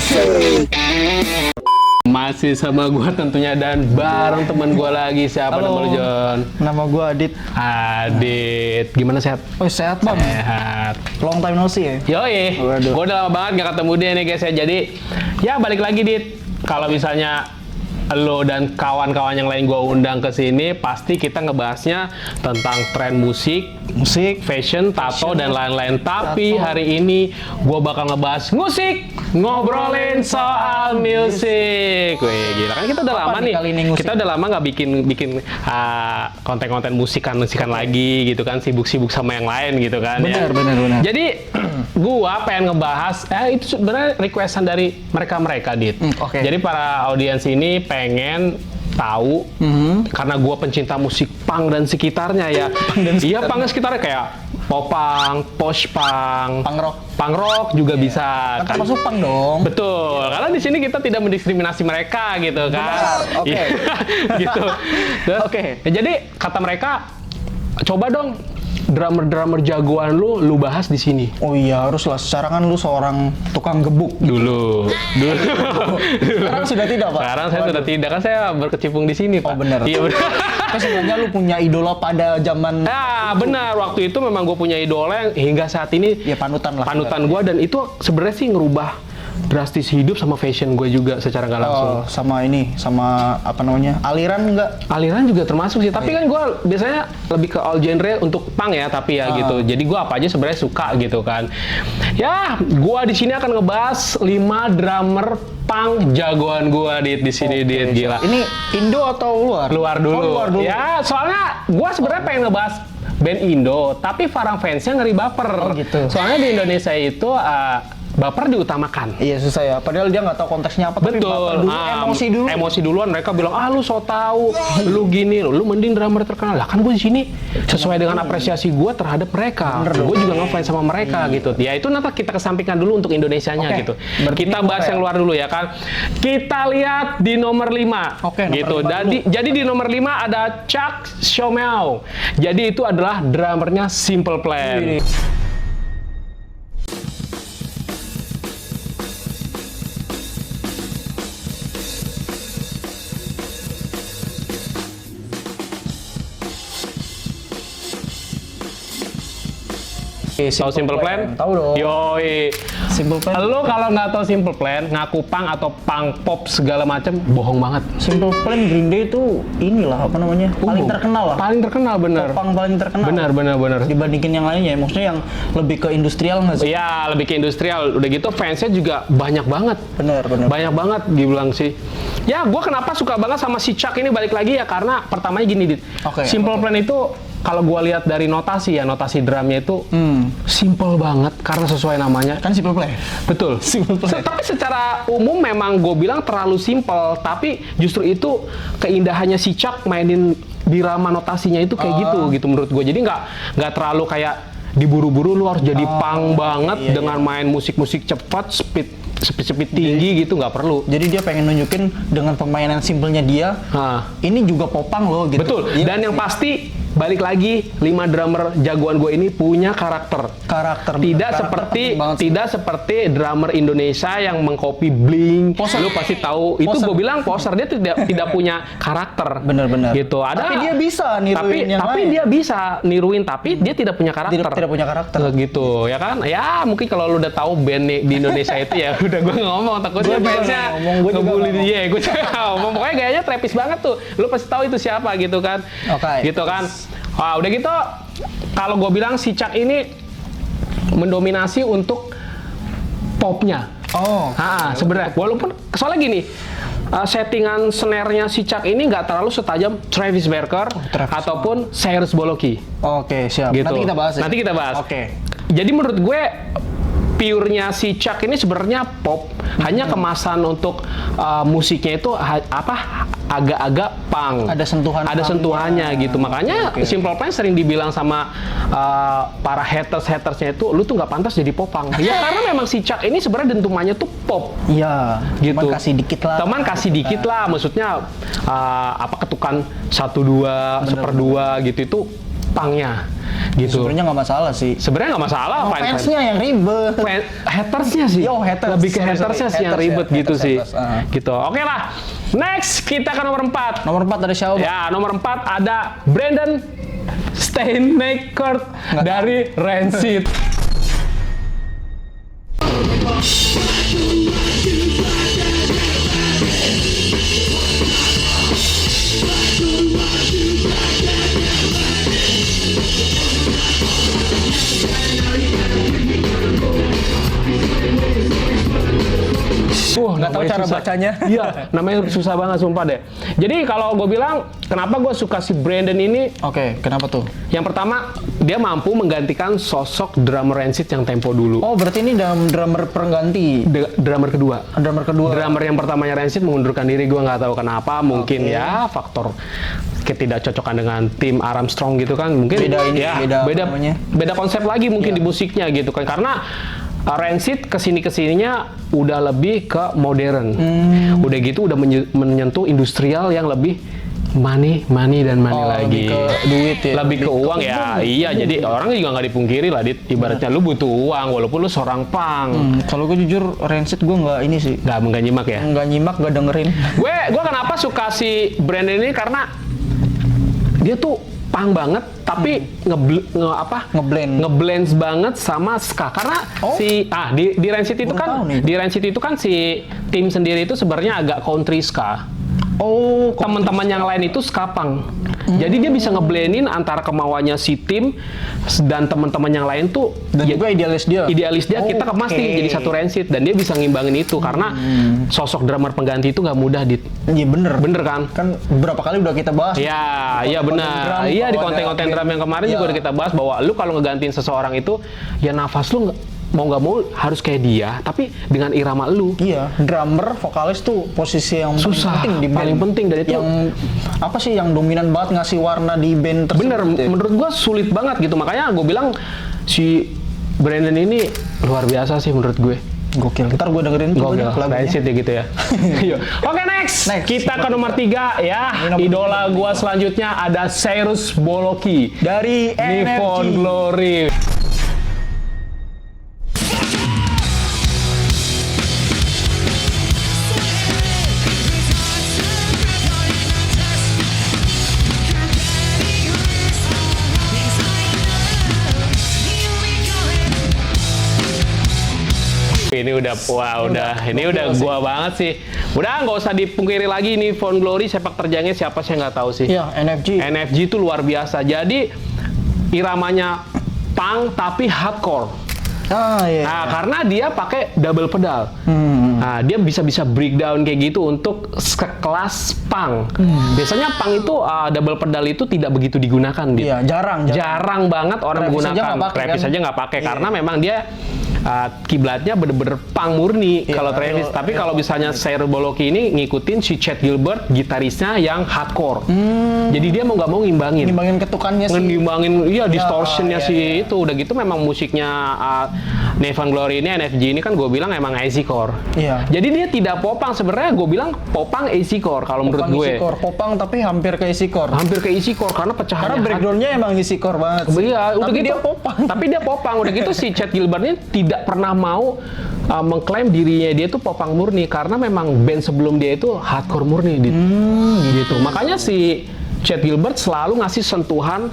Musik. Masih sama gua tentunya dan bareng teman gua lagi. Siapa nama lu, John? Nama gua Adit. Adit, gimana sehat? Oh, sehat bang. Sehat. Long time no see ya. Yoi, Waduh. gua udah lama banget gak ketemu dia nih guys ya. Jadi ya balik lagi Dit. Kalau misalnya lo dan kawan-kawan yang lain gua undang ke sini, pasti kita ngebahasnya tentang tren musik, fashion, tato dan lain-lain. Tapi hari ini gua bakal ngebahas musik, ngobrolin soal musik. Wih, gila kan kita udah lama nih. Kita udah lama nggak bikin konten-konten musikan lagi gitu kan, sibuk-sibuk sama yang lain gitu kan. Benar. Jadi gua pengen ngebahas itu sebenarnya requestan dari mereka Dit. Oke. Jadi para audiens ini pengen tahu karena gua pencinta musik punk dan sekitarnya ya. Iya, punk dan sekitarnya kayak popang, post-punk, punk rock juga bisa Kan termasuk punk dong. Betul, karena di sini kita tidak mendiskriminasi mereka gitu kan. Oke. Iya, gitu. Terus, Oke. Jadi kata mereka, coba dong drummer jagoan lu bahas di sini. Oh iya, haruslah. Secara kan lu seorang tukang gebuk. Dulu. Sekarang sudah tidak, Pak? Sekarang saya sudah tidak, kan saya berkecimpung di sini, Pak. Oh, benar. Iya, benar. Tapi sebenarnya lu punya idola pada zaman Nah, benar. Waktu itu memang gue punya idola yang hingga saat ini ya panutan lah. panutan gue, dan itu sebenarnya sih ngerubah drastis hidup sama fashion gue juga secara nggak langsung. Oh, sama apa namanya? Aliran enggak? Aliran juga termasuk sih, tapi kan gue biasanya lebih ke all genre untuk punk ya, tapi ya gitu. Jadi gue apa aja sebenarnya suka gitu kan. Ya, gue di sini akan ngebahas 5 drummer punk jagoan gue di sini. Dit, gila. Ini Indo atau luar? Luar dulu. Oh, luar dulu. Ya, soalnya gue sebenarnya pengen ngebahas band Indo, tapi Farang fansnya ngeri baper. Oh, gitu. Soalnya di Indonesia itu baper diutamakan. Iya, susah ya. Padahal dia nggak tahu konteksnya apa. Tapi baper Betul. dulu, emosi dulu. Emosi duluan, mereka bilang, lu so tahu, lu gini, lu mending drummer terkenal. Lah kan gue di sini sesuai dengan apresiasi gue terhadap mereka. Gue juga ngefans sama mereka gitu. Ya itu nanti kita kesampingkan dulu untuk Indonesianya gitu. Berarti Kita ini bahas apa yang ya? luar dulu ya kan. Kita lihat di nomor 5. Oke, nomor gitu. 5 Jadi di nomor 5 ada Chuck Schumacher. Jadi itu adalah drummernya Simple Plan. Tahu Simple Plan? Tahu dong. Yoi. Simple Plan. Lo kalau nggak tahu Simple Plan, ngaku punk atau punk pop segala macam, bohong banget. Simple Plan Green Day itu inilah apa namanya? Paling terkenal lah. Paling terkenal, bener. Popang paling terkenal. Bener. Dibandingin yang lainnya, maksudnya yang lebih ke industrial nggak sih? Iya, lebih ke industrial. Udah gitu fansnya juga banyak banget. Bener. Banyak banget dibilang sih. Ya, gue kenapa suka banget sama si Chuck ini balik lagi ya, karena pertamanya gini, Dit. Oke, Simple Plan itu kalau gue lihat dari notasi drumnya itu simple banget karena sesuai namanya. Kan Simple Plan. Betul. Simple Plan. Tapi secara umum memang gue bilang terlalu simple, tapi justru itu keindahannya si Chuck mainin birama notasinya itu kayak gitu menurut gue. Jadi nggak terlalu kayak diburu-buru lu harus jadi punk banget dengan main musik-musik cepat, speed tinggi gitu, nggak perlu. Jadi dia pengen nunjukin dengan permainan simpelnya dia, ini juga popang loh gitu. Betul. Iya. Dan yang pasti balik lagi 5 drummer jagoan gue ini punya karakter. Tidak seperti drummer Indonesia yang mengcopy Blink. Lu pasti tahu itu, gue bilang poser, dia tidak punya karakter. Bener. Gitu. Tapi dia bisa niruin yang tapi lain. dia bisa niruin, tapi dia tidak punya karakter. Tidak punya karakter. Gitu, ya kan? Ya mungkin kalau lu udah tahu band di Indonesia itu ya udah gue ngomong, takutnya fansnya ngebully dia. Gue juga ngomong, pokoknya gayanya trapis banget tuh. Lu pasti tahu itu siapa gitu kan? Oke. Gitu kan? Wah, udah gitu, kalau gue bilang si Chuck ini mendominasi untuk popnya. Oh. Sebenarnya, walaupun soalnya gini, settingan snare-nya si Chuck ini nggak terlalu setajam Travis Barker ataupun Cyrus Bolocki. Oke, siap. Gitu. Nanti kita bahas. Oke. Jadi menurut gue pure-nya si Chuck ini sebenarnya pop, hanya kemasan untuk musiknya itu agak-agak punk. Ada sentuhannya gitu. Makanya Simple Plan sering dibilang sama para hatersnya itu, lu tuh nggak pantas jadi popang. Ya karena memang si Chuck ini sebenarnya dentumannya tuh pop. Iya. Gitu. Cuman kasih dikit lah. Maksudnya ketukan 1/2, 1/2 gitu itu pangnya gitu. Sebenarnya nggak masalah sih. Sebenarnya nggak masalah, Fansnya yang ribet. Hatersnya sih. Yo, haters. Lebih ke Sorry, hatersnya sih yang haters ribet ya, gitu haters, sih. haters, Gitu. Oke lah. Next kita ke nomor 4. Nomor 4 dari Xiaomi. Ya, nomor 4 ada Brandon Steinmaker dari Rancid. Nggak tahu namanya cara susah. bacanya. Iya, namanya susah banget sumpah deh. Jadi kalau gue bilang, kenapa gue suka si Brandon ini? Oke, kenapa tuh? Yang pertama, dia mampu menggantikan sosok drummer Rancid yang tempo dulu. Oh, berarti ini drummer pengganti. Drummer kedua. Drummer kedua. Drummer yang pertamanya Rancid mengundurkan diri, gue nggak tahu kenapa. Mungkin ya faktor ketidakcocokan dengan tim Armstrong gitu kan. Mungkin Beda ini, ya, beda namanya. beda konsep lagi mungkin di musiknya gitu kan. Karena Rancid kesininya udah lebih ke modern. Udah gitu udah menyentuh industrial yang lebih money dan money lagi. Lebih ke duit ya. Lebih ke uang ya. Iya, jadi orang juga nggak dipungkiri lah, ibaratnya lu butuh uang walaupun lu seorang punk. Kalau gue jujur, Rancid gue nggak ini sih. Nggak nyimak ya. Nggak nyimak, nggak dengerin. Gue kenapa suka si Brandon ini karena dia tuh punk banget tapi ngeblend banget sama ska karena di Rancid itu kan di Rancid itu kan si tim sendiri itu sebenarnya agak country ska. Oh, teman-teman yang lain itu ska punk. Jadi dia bisa ngeblendin antara kemauannya si tim dan teman-teman yang lain tuh. Dan juga idealis dia. Idealis dia kita kemas nih jadi satu Rancid dan dia bisa ngimbangin itu karena sosok drummer pengganti itu nggak mudah Iya bener. Bener kan? Kan beberapa kali udah kita bahas. Iya benar. Iya di konten-konten drum yang kemarin juga udah kita bahas bahwa lu kalau ngegantiin seseorang itu ya nafas lu mau nggak mau harus kayak dia, tapi dengan irama lu. Iya, drummer, vokalis tuh posisi yang susah, penting di band. paling penting dari itu. Yang apa sih yang dominan banget ngasih warna di band tersebut. Bener, menurut gua sulit banget gitu. Makanya gue bilang si Brandon ini luar biasa sih menurut gue. Gokil. Ntar gue dengerin lagunya. Rancid ya gitu ya. Oke, next. Kita ke nomor 3 ya. Idola gua selanjutnya ada Cyrus Bolocki dari Nifon Glory. Ini udah, ini udah gua banget sih. Udah nggak usah dipungkiri lagi nih Nifon Glory sepak terjangnya siapa sih nggak tahu sih. Iya, NFG itu luar biasa. Jadi iramanya punk tapi hardcore. Iya. Nah, karena dia pakai double pedal. Nah, dia bisa breakdown kayak gitu untuk sekelas punk. Biasanya punk itu double pedal itu tidak begitu digunakan. Iya, jarang banget orang menggunakan. Travis aja nggak pakai karena memang dia kiblatnya bener-bener punk murni kalau Travis. Tapi kalau misalnya Cyrus Bolocki ini ngikutin si Chad Gilbert, gitarisnya yang hardcore. Jadi dia mau nggak mau ngimbangin ketukannya sih. Ngimbangin, distortionnya sih itu. Udah gitu memang musiknya Nifon Glory ini, NFG ini kan gue bilang emang easycore. Iya. Jadi dia tidak popang, sebenarnya gue bilang popang easycore kalau menurut gue. Popang tapi hampir ke easycore. Hampir ke easycore karena pecahannya. Karena breakdownnya emang easycore banget. Iya, udah tapi gitu dia popang. Tapi dia popang. Udah gitu si Chad Gilbert ini tidak pernah mau mengklaim dirinya dia itu popang murni karena memang band sebelum dia itu hardcore murni gitu. Makanya si Chad Gilbert selalu ngasih sentuhan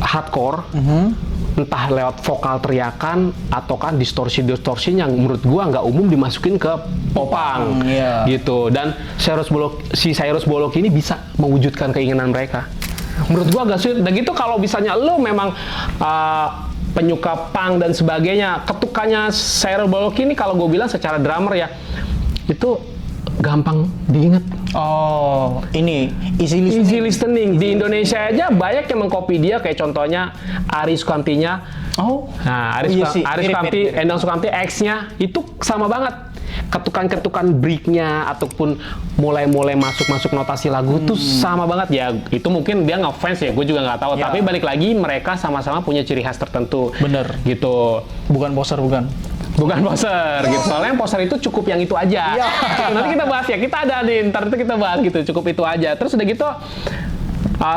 hardcore. Entah lewat vokal teriakan atau kan distorsi yang menurut gua nggak umum dimasukin ke popang gitu. Dan si Cyrus Bolocki ini bisa mewujudkan keinginan mereka. Menurut gua agak sulit. Dan gitu kalau misalnya lo memang penyuka punk dan sebagainya, ketukannya Cyrus Bolocki ini kalau gue bilang secara drummer ya itu gampang diingat. Oh, ini easy listening. Di Indonesia aja banyak yang mengcopy dia, kayak contohnya Aris Sukamtinya. Nah, Aris Sukamti, Endang Sukamti X-nya itu sama banget. Ketukan-ketukan break-nya ataupun mulai masuk notasi lagu tuh sama banget ya. Itu mungkin dia ngefans ya, gue juga nggak tahu. Tapi balik lagi mereka sama-sama punya ciri khas tertentu. Bener. Gitu. Bukan poser. Gitu. Soalnya poser itu cukup yang itu aja. Nanti kita bahas ya. Kita ada nih, ntar itu kita bahas gitu. Cukup itu aja. Terus udah gitu,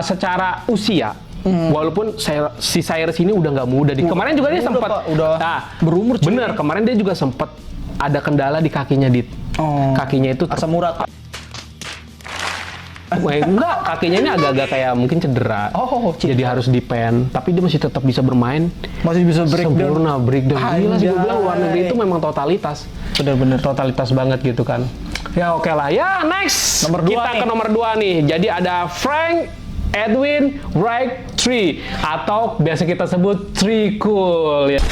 secara usia Walaupun si Cyrus ini udah nggak muda. Kemarin juga dia sempat berumur. Bener, kemarin dia juga sempat ada kendala di kakinya, Dit. Kakinya itu asam urat. Enggak, kakinya ini agak-agak kayak mungkin cedera. Jadi harus dipen, tapi dia masih tetap bisa bermain. Masih bisa breakdown. Sempurna breakdown. Gila sih, gue bilang luar negeri itu memang totalitas. Bener-bener totalitas banget gitu kan. Ya oke lah. Ya next. Kita ke nomor 2 nih. Jadi ada Frank Edwin Wright III atau biasa kita sebut Tricool ya.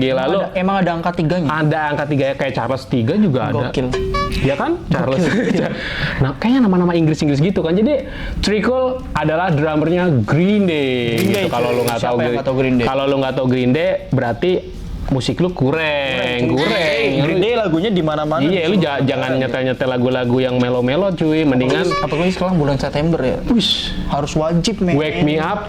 Gila lu. Emang ada angka 3-nya? Ada angka 3 kayak Charles 3 juga ada. Gokil. Ya kan? Charles. Nah, kayaknya nama-nama Inggris gitu kan. Jadi Tricool adalah drummernya Green Day. Gitu. Kalau lu nggak tahu Green Day. Kalau lu nggak tahu Green Day, berarti musik lu kurang. Green Day lagunya di mana-mana. Iya, lu jangan nyetel-nyetel lagu-lagu yang melo-melo cuy. Mendingan apalagi sekarang bulan September ya. Wih, harus wajib men. Wake Me Up.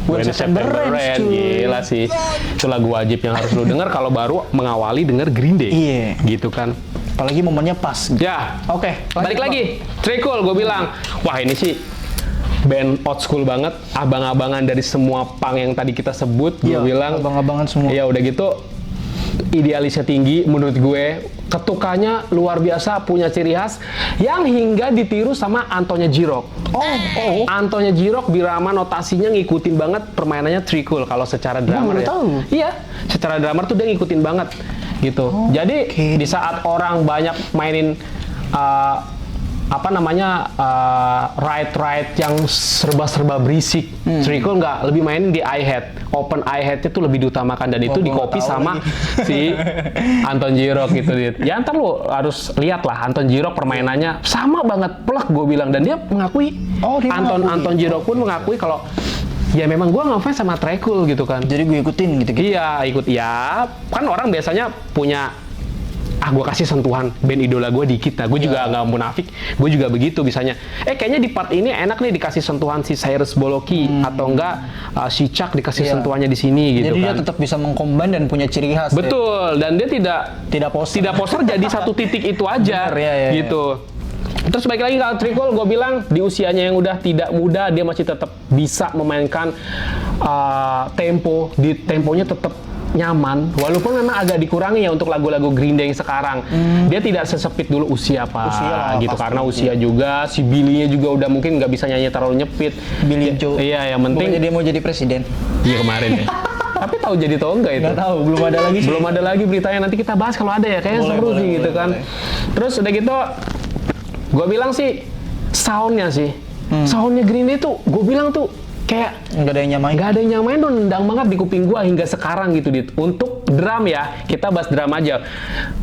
When September Rain, gila sih. Itu lagu wajib yang harus lu denger kalau baru mengawali denger Green Day. Iya. Gitu kan. Apalagi momennya pas. Ya. Oke. Balik lagi. Tricool, gue bilang. Wah ini sih band old school banget. Abang-abangan dari semua punk yang tadi kita sebut. Gue bilang. Abang-abangan semua. Iya udah gitu. Idealisnya tinggi menurut gue, ketukannya luar biasa, punya ciri khas yang hingga ditiru sama Antonia Girock. Antonia Girock birama notasinya ngikutin banget permainannya Tricool kalau secara drummer ya. Iya, secara drummer tuh dia ngikutin banget gitu. Jadi di saat orang banyak mainin ride yang serba-serba berisik. Tricool nggak, lebih mainin di hi-hat. Open hi-hat itu lebih diutamakan dan itu di-copy sama si Anton Girock gitu. Ya ntar lu harus lihat lah Anton Girock permainannya sama banget, plek gue bilang, dan dia mengakui. Anton Girock pun mengakui kalau ya memang gue ngefans sama Tricool gitu kan. Jadi gue ikutin gitu. Iya, ikut ya. Kan orang biasanya punya gue kasih sentuhan band idola gue dikit. Nah, gue juga nggak munafik, gue juga begitu bisanya. Kayaknya di part ini enak nih dikasih sentuhan si Cyrus Bolocki atau enggak si Chuck dikasih sentuhannya di sini gitu. Jadi kan. Dia tetap bisa mengcombine dan punya ciri khas. Betul, dan dia tidak poster jadi satu titik itu aja. Gitu. Terus balik lagi kalau Tricool, gue bilang di usianya yang udah tidak muda dia masih tetap bisa memainkan tempo, temponya tetap nyaman, walaupun memang agak dikurangi ya untuk lagu-lagu Green Day yang sekarang. Dia tidak sesepit dulu usia gitu, karena usia juga, si Billy-nya juga udah mungkin nggak bisa nyanyi terlalu nyepit. Billy Joe. Iya, yang penting dia mau jadi presiden. Iya kemarin ya. Tapi tahu jadi tahu enggak itu? Nggak tahu, belum ada lagi sih. Belum ada lagi beritanya, nanti kita bahas kalau ada ya, kayaknya seru sih gitu kan. Terus udah gitu, gue bilang sih soundnya sih, soundnya Green Day tuh, gue bilang tuh kayak nggak ada yang nyamain tuh, nendang banget di kuping gua hingga sekarang gitu. Untuk drum ya, kita bahas drum aja.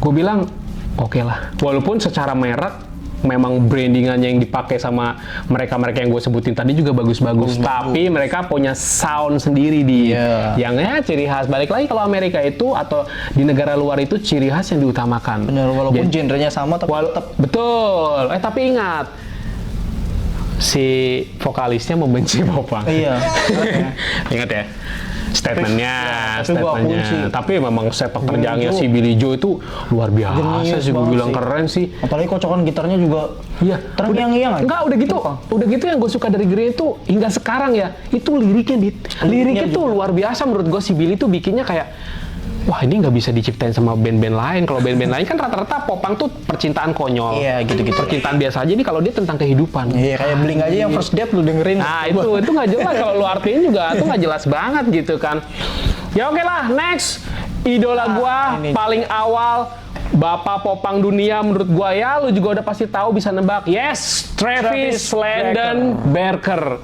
Gue bilang oke lah, walaupun secara merek memang brandingannya yang dipakai sama mereka yang gue sebutin tadi juga bagus-bagus, tapi mereka punya sound sendiri yang ciri khas. Balik lagi kalau Amerika itu atau di negara luar itu ciri khas yang diutamakan. Bener, walaupun genrenya sama tapi tetap. Betul. Tapi ingat, si vokalisnya membenci popang. Iya. Ingat ya statementnya. Tapi memang sepak terjangnya si Billy Joe itu luar biasa sih, gue bilang keren sih. Apalagi kocokan gitarnya juga. Iya. Terngiang-ngiang. Enggak, udah gitu yang gue suka dari Green itu hingga sekarang ya, itu liriknya tuh luar biasa menurut gue. Si Billy tuh bikinnya kayak, wah ini nggak bisa diciptain sama band-band lain. Kalau band-band lain kan rata-rata popang tuh percintaan konyol. Iya gitu-gitu. Percintaan biasa aja, ini kalau dia tentang kehidupan. Iya, kayak Blink aja yang First Date lu dengerin. Nah itu nggak jelas kalau lu artiin juga, itu nggak jelas banget gitu kan. Ya oke lah, next. Idola gua paling awal, bapak popang dunia menurut gua ya, lu juga udah pasti tahu, bisa nebak. Yes, Travis Landon Barker.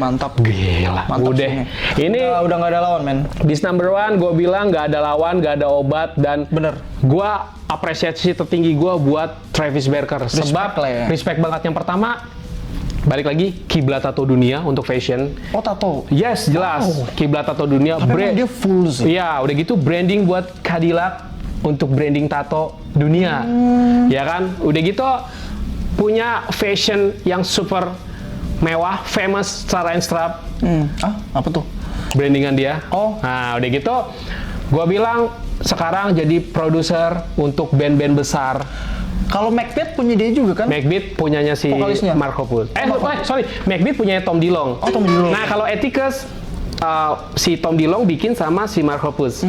mantap. Gila, Mantap udah. sih Ini udah nggak ada lawan, men. Beast number one, gue bilang nggak ada lawan, nggak ada obat, dan Bener. gue apresiasi tertinggi gue buat Travis Barker. Respect Sebab lah ya. respect banget. Yang pertama, balik lagi kiblat tato dunia untuk fashion. Oh, tato. Yes, jelas. Wow. Kiblat tato dunia. Tapi emang dia full sih. Iya, udah gitu branding buat Cadillac untuk branding tato dunia. Ya kan? Udah gitu punya fashion yang super mewah, famous Star and Strap. Apa tuh? Brandingan dia. Oh. Nah, udah gitu gua bilang sekarang jadi produser untuk band-band besar. Kalau Macbeth punya dia juga kan? Macbeth punyanya si Vokalisnya? Mark Hoppus. Sorry, Macbeth punyanya Tom DeLonge. Oh, Tom DeLonge. Nah, kalau Atticus si Tom DeLonge bikin sama si Mark Hoppus.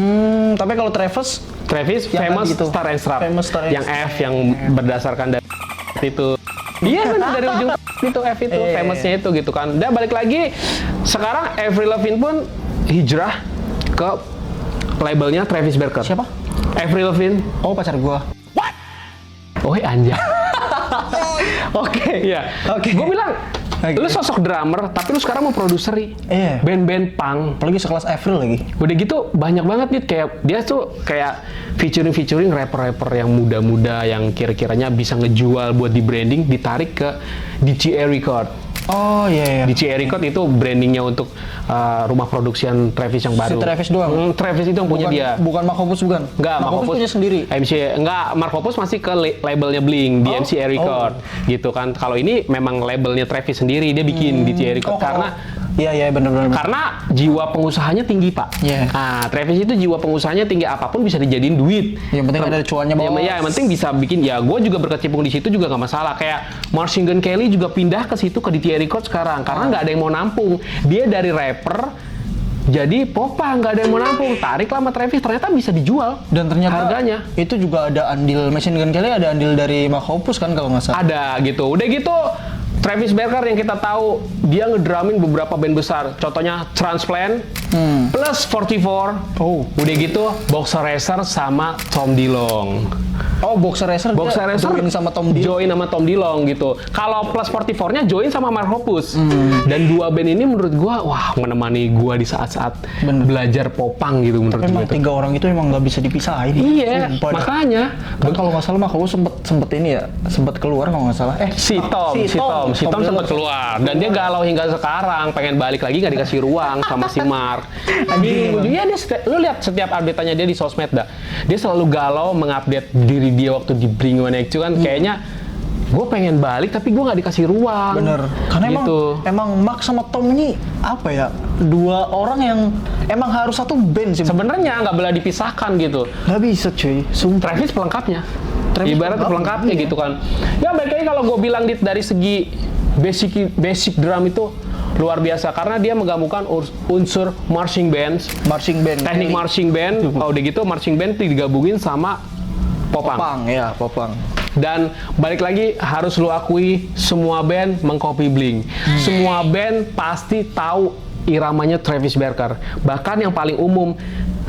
Tapi kalau Travis Travis yang famous tadi itu. Star and Strap. Famous Star and Yang F yang berdasarkan dari itu. Iya benar dari ujung itu F itu famousnya itu gitu kan. Dan balik lagi sekarang Avril Lavigne pun hijrah ke labelnya Travis Barker. Siapa? Avril Lavigne. Oh, pacar gua. Oh anjay. Oke. Iya. Oke. Gue bilang, Oke. lu sosok drummer, tapi lu sekarang mau produseri Iya. band-band punk. Apalagi sekelas Avril lagi. Udah gitu banyak banget nih kayak dia tuh kayak featuring rapper-rapper yang muda-muda yang kira-kiranya bisa ngejual buat di branding, ditarik ke DCA Record. Oh, iya. DCA Record itu brandingnya untuk rumah produksian Travis yang baru. Travis doang? Travis itu yang punya dia. Bukan Mark Hoppus, bukan? Enggak, Mark Hoppus punya sendiri. Enggak, Mark Hoppus masih ke labelnya Bling di Oh, MCA Record. Gitu kan. Kalau ini memang labelnya Travis sendiri, dia bikin DCA Record karena Iya, benar-benar. karena jiwa pengusahanya tinggi, Pak. Iya. Nah, Travis itu jiwa pengusahanya tinggi, apapun bisa dijadiin duit. Yang penting ada cuannya, Bos. Ya, yang penting bisa bikin. Ya, gue juga berkecimpung di situ juga nggak masalah. Kayak Machine Gun Kelly juga pindah ke situ ke DCA Record sekarang karena nggak ada yang mau nampung. Dia dari rapper jadi popang, nggak ada yang mau nampung. Tarik lah sama Travis, ternyata bisa dijual. Dan ternyata harganya itu juga ada andil Machine Gun Kelly, ada andil dari Mark Hoppus kan kalau nggak salah. ada gitu. Udah gitu Travis Barker yang kita tahu dia ngedrumming beberapa band besar. Contohnya Transplant, Plus 44. Oh. Udah gitu Boxer Racer sama Tom DeLonge. Oh, Boxer Racer Boxer dia Racer join sama Tom DeLonge. join sama Tom DeLonge gitu. Kalau Plus 44-nya join sama Mark Hoppus. Dan dua band ini menurut gua wah menemani gua di saat-saat Bener. belajar popang gitu menurut Emang gua. tiga orang itu emang nggak bisa dipisahin. Iya, Sumpah dah. makanya Kan kalau nggak salah Mark Hoppus sempet ini ya, sempet keluar kalau nggak salah. si Tom sempat keluar dan dia galau hingga sekarang, pengen balik lagi nggak dikasih ruang sama si Mark. Iya lu lihat setiap update-nya dia di sosmed dah. Dia selalu galau mengupdate diri dia waktu di Blink-182 kan kayaknya gue pengen balik tapi gue nggak dikasih ruang. Bener. Karena gitu. emang Mark sama Tom ini apa ya? Dua orang yang emang harus satu band sih. Sebenarnya nggak boleh dipisahkan gitu. Nggak bisa cuy. Sumpah. Travis pelengkapnya. Travis Ibarat pelengkapnya iya. gitu kan. Ya baik lagi kalau gue bilang dari segi basic drum itu luar biasa karena dia menggabungkan unsur marching band, teknik marching band. Kalau udah gitu marching band digabungin sama popang. Popang. Dan balik lagi harus lu akui semua band mengcopy Blink. Semua band pasti tahu iramanya Travis Barker. Bahkan yang paling umum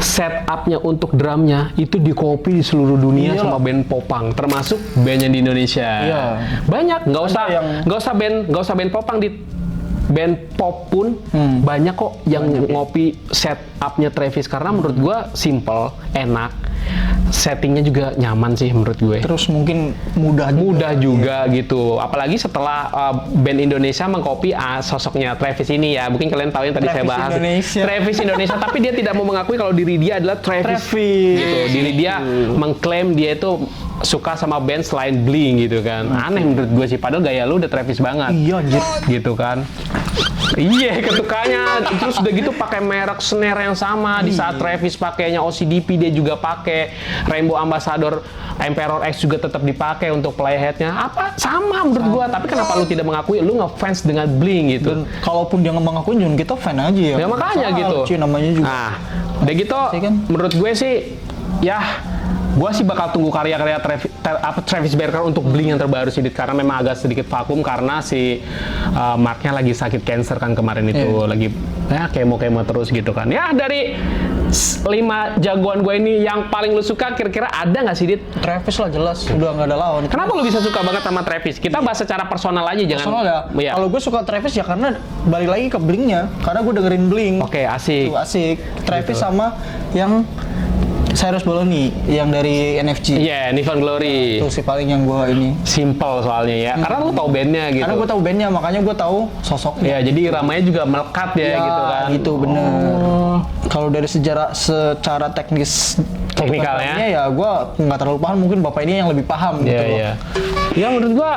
setupnya untuk drumnya itu dikopi di seluruh dunia sama band popang, termasuk bandnya di Indonesia. Iya. Banyak, nggak usah band popang di band pop pun banyak kok yang ngopi setupnya Travis karena menurut gua simple, enak. Settingnya juga nyaman sih menurut gue. Terus mungkin mudah juga gitu. Apalagi setelah band Indonesia mengcopy sosoknya Travis ini ya. Mungkin kalian tahu yang tadi saya bahas. Travis Indonesia. Tapi dia tidak mau mengakui kalau diri dia adalah Travis. Gitu. Diri dia mengklaim dia itu suka sama band selain Blink gitu kan. Aneh menurut gue sih. Padahal gaya lu udah Travis banget. Iya anjir. Gitu kan. Iya ketukannya. Terus udah gitu pakai merek snare yang sama. Di saat Travis pakainya OCDP dia juga pakai. Rainbow Ambassador Emperor X juga tetap dipakai untuk playheadnya. Apa sama menurut gua. Tapi kenapa lu tidak mengakui lu ngefans dengan Blink gitu? Dan kalaupun dia nggak mengakuin, jangan kita fan aja ya. Ya makanya gitu. Cuy, namanya juga. Nah, udah gitu kan? menurut gue sih ya gue sih bakal tunggu karya-karya Travis Barker untuk Blink yang terbaru sih, karena memang agak sedikit vakum karena si Marknya lagi sakit cancer kan kemarin itu, lagi ya kemo terus gitu kan. Ya dari 5 jagoan gue ini yang paling lu suka kira-kira ada nggak sih, Dit? Travis lah jelas, udah nggak ada lawan. Kenapa lu bisa suka banget sama Travis? Kita bahas secara personal aja, jangan. Personal ya. Iya. Kalau gue suka Travis ya karena balik lagi ke Blink-nya, karena gue dengerin Blink. Oke, asik. Itu asik. Travis Gitu. sama yang Cyrus Boloni yang dari NFG. Iya, Nivan Glory. Itu sih paling yang gue ini. Simple soalnya ya. Karena lu tahu bandnya gitu. Karena gue tahu bandnya, makanya gue tahu sosoknya. Ya, jadi iramanya juga melekat ya, gitu kan. Gitu bener. Kalau dari sejarah secara Teknikalnya? ya gue nggak terlalu paham. Mungkin bapak ini yang lebih paham gitu Iya, loh. iya. Ya menurut gua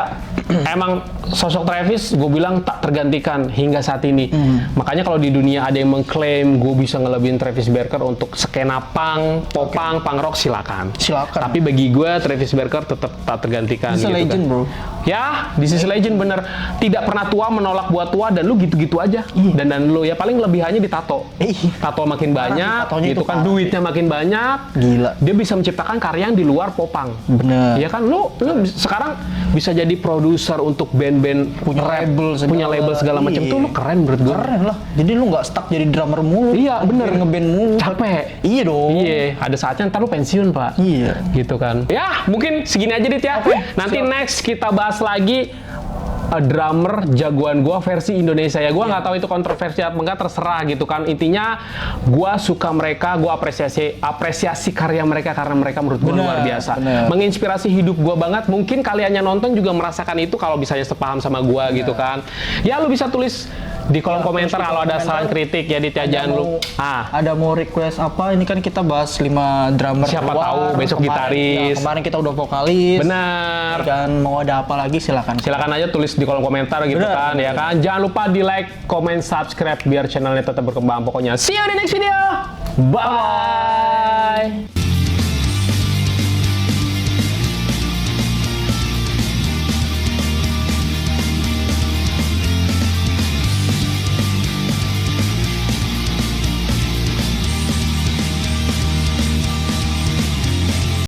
emang sosok Travis gue bilang tak tergantikan hingga saat ini. Makanya kalau di dunia ada yang mengklaim gue bisa ngelebihin Travis Barker untuk skena punk, popang, punk rock, silakan. Silakan. Tapi bagi gue Travis Barker tetap tak tergantikan. This is a gitu legend, kan. bro. Ya, this is a legend bener. Tidak pernah tua menolak buat tua dan lu gitu-gitu aja. Dan lu ya paling lebihannya di tato. Tato makin banyak, tatonya gitu itu kan parah. duitnya makin banyak. Gila. Dia bisa menciptakan karya yang di luar popang. Bener. Ya kan lu sekarang bisa jadi produser untuk band-band Punya rap, label segala. punya label segala macam Iya. tuh lu keren menurut gua. Keren lah. Jadi lu nggak stuck jadi drummer mulu. Iya, bener. Ngeband mulu. Capek. Iya dong. Iya, ada saatnya ntar lu pensiun, Pak. Iya. Gitu kan. Ya, mungkin segini aja, Dit ya. Nanti next kita bahas lagi drummer jagoan gua versi Indonesia ya. Gua nggak tahu itu kontroversi apa enggak, terserah gitu kan. Intinya gua suka mereka, gua apresiasi karya mereka karena mereka menurut gua Bener, luar biasa. bener. Menginspirasi hidup gua banget. Mungkin kalian yang nonton juga merasakan itu kalau misalnya sepaham sama gua gitu kan. Ya lu bisa tulis di kolom komentar kalau ada saran kritik ya, Dit ya. Jangan lu Ada mau request apa? Ini kan kita bahas 5 drummer Siapa keluar. tahu besok gitaris. Ya, kemarin kita udah vokalis. benar. Dan mau ada apa lagi silakan. Silakan aja tulis di kolom komentar gitu Bener, kan, ya kan. Jangan lupa di like, comment, subscribe biar channelnya tetap berkembang. Pokoknya see you di next video. Bye.